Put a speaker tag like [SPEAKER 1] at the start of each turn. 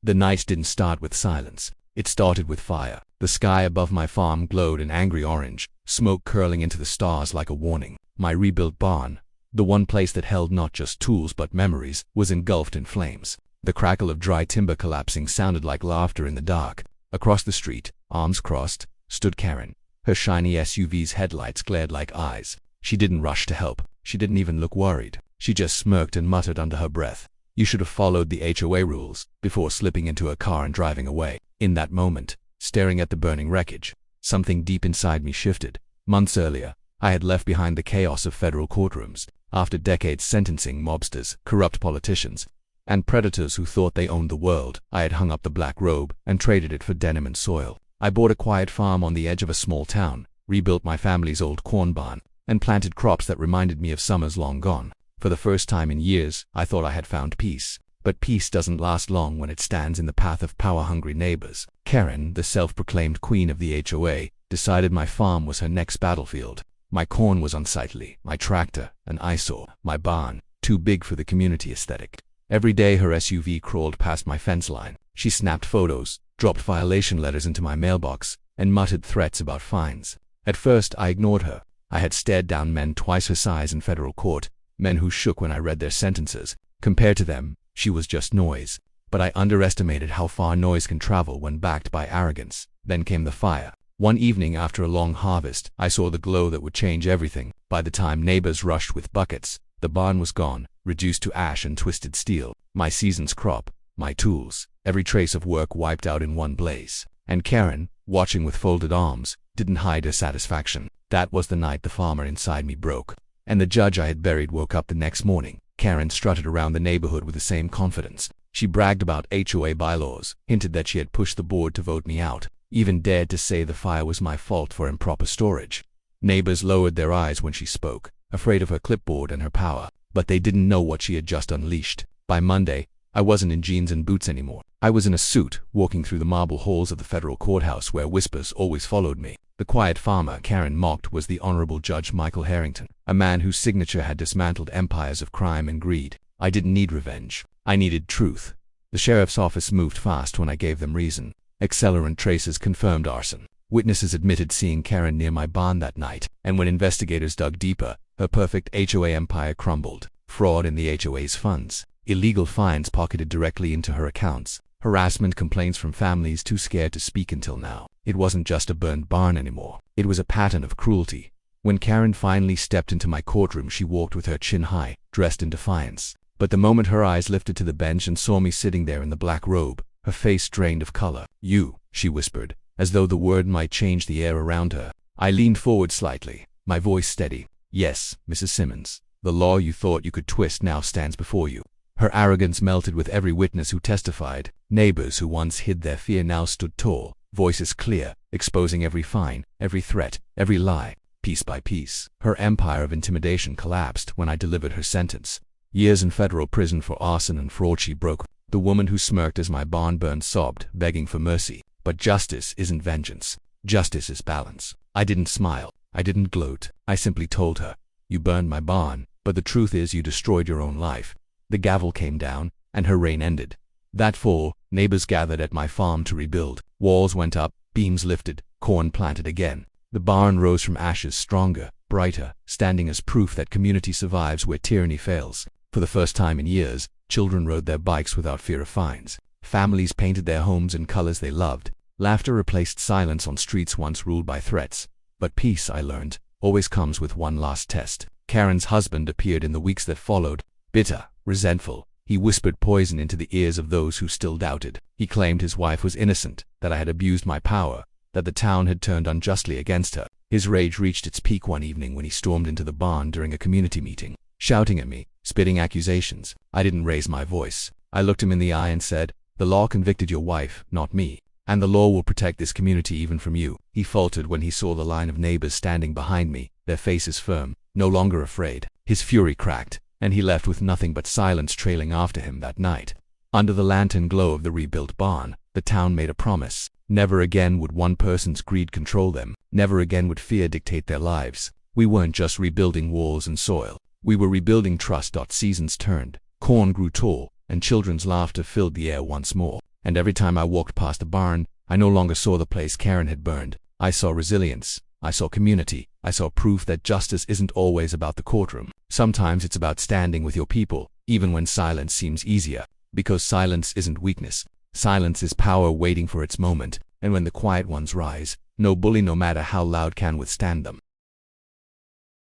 [SPEAKER 1] The night didn't start with silence. It started with fire. The sky above my farm glowed an angry orange, smoke curling into the stars like a warning. My rebuilt barn, the one place that held not just tools but memories, was engulfed in flames. The crackle of dry timber collapsing sounded like laughter in the dark. Across the street, arms crossed, stood Karen. Her shiny SUV's headlights glared like eyes. She didn't rush to help. She didn't even look worried. She just smirked and muttered under her breath, "You should have followed the HOA rules," before slipping into a car and driving away. In that moment, staring at the burning wreckage, something deep inside me shifted. Months earlier, I had left behind the chaos of federal courtrooms. After decades sentencing mobsters, corrupt politicians, and predators who thought they owned the world, I had hung up the black robe and traded it for denim and soil. I bought a quiet farm on the edge of a small town, rebuilt my family's old corn barn, and planted crops that reminded me of summers long gone. For the first time in years, I thought I had found peace. But peace doesn't last long when it stands in the path of power-hungry neighbors. Karen, the self-proclaimed queen of the HOA, decided my farm was her next battlefield. My corn was unsightly, my tractor an eyesore, my barn too big for the community aesthetic. Every day her SUV crawled past my fence line. She snapped photos, dropped violation letters into my mailbox, and muttered threats about fines. At first, I ignored her. I had stared down men twice her size in federal court, men who shook when I read their sentences. Compared to them, she was just noise. But I underestimated how far noise can travel when backed by arrogance. Then came the fire. One evening after a long harvest, I saw the glow that would change everything. By the time neighbors rushed with buckets, the barn was gone, reduced to ash and twisted steel. My season's crop, my tools, every trace of work wiped out in one blaze. And Karen, watching with folded arms, didn't hide her satisfaction. That was the night the farmer inside me broke. And the judge I had buried woke up the next morning. Karen strutted around the neighborhood with the same confidence. She bragged about HOA bylaws, hinted that she had pushed the board to vote me out, even dared to say the fire was my fault for improper storage. Neighbors lowered their eyes when she spoke, afraid of her clipboard and her power, but they didn't know what she had just unleashed. By Monday, I wasn't in jeans and boots anymore. I was in a suit, walking through the marble halls of the federal courthouse where whispers always followed me. The quiet farmer Karen mocked was the Honorable Judge Michael Harrington, a man whose signature had dismantled empires of crime and greed. I didn't need revenge. I needed truth. The sheriff's office moved fast when I gave them reason. Accelerant traces confirmed arson. Witnesses admitted seeing Karen near my barn that night, and when investigators dug deeper, her perfect HOA empire crumbled. Fraud in the HOA's funds, illegal fines pocketed directly into her accounts, harassment complaints from families too scared to speak until now. It wasn't just a burned barn anymore. It was a pattern of cruelty. When Karen finally stepped into my courtroom, she walked with her chin high, dressed in defiance. But the moment her eyes lifted to the bench and saw me sitting there in the black robe, her face drained of color. "You," she whispered, as though the word might change the air around her. I leaned forward slightly, my voice steady. "Yes, Mrs. Simmons. The law you thought you could twist now stands before you." Her arrogance melted with every witness who testified. Neighbors who once hid their fear now stood tall, voices clear, exposing every fine, every threat, every lie. Piece by piece, her empire of intimidation collapsed when I delivered her sentence. Years in federal prison for arson and fraud she broke. The woman who smirked as my barn burned sobbed, begging for mercy. But justice isn't vengeance. Justice is balance. I didn't smile. I didn't gloat. I simply told her, "You burned my barn, but the truth is you destroyed your own life." The gavel came down, and her reign ended. That fall, neighbors gathered at my farm to rebuild. Walls went up, beams lifted, corn planted again. The barn rose from ashes stronger, brighter, standing as proof that community survives where tyranny fails. For the first time in years, children rode their bikes without fear of fines. Families painted their homes in colors they loved. Laughter replaced silence on streets once ruled by threats. But peace, I learned, always comes with one last test. Karen's husband appeared in the weeks that followed. Bitter, resentful, he whispered poison into the ears of those who still doubted. He claimed his wife was innocent, that I had abused my power, that the town had turned unjustly against her. His rage reached its peak one evening when he stormed into the barn during a community meeting, shouting at me, spitting accusations. I didn't raise my voice. I looked him in the eye and said, "The law convicted your wife, not me. And the law will protect this community even from you." He faltered when he saw the line of neighbors standing behind me, their faces firm, no longer afraid. His fury cracked, and he left with nothing but silence trailing after him that night. Under the lantern glow of the rebuilt barn, the town made a promise. Never again would one person's greed control them. Never again would fear dictate their lives. We weren't just rebuilding walls and soil. We were rebuilding trust. Seasons turned, corn grew tall, and children's laughter filled the air once more. And every time I walked past the barn, I no longer saw the place Karen had burned. I saw resilience. I saw community. I saw proof that justice isn't always about the courtroom. Sometimes it's about standing with your people, even when silence seems easier. Because silence isn't weakness. Silence is power waiting for its moment, and when the quiet ones rise, no bully, no matter how loud, can withstand them.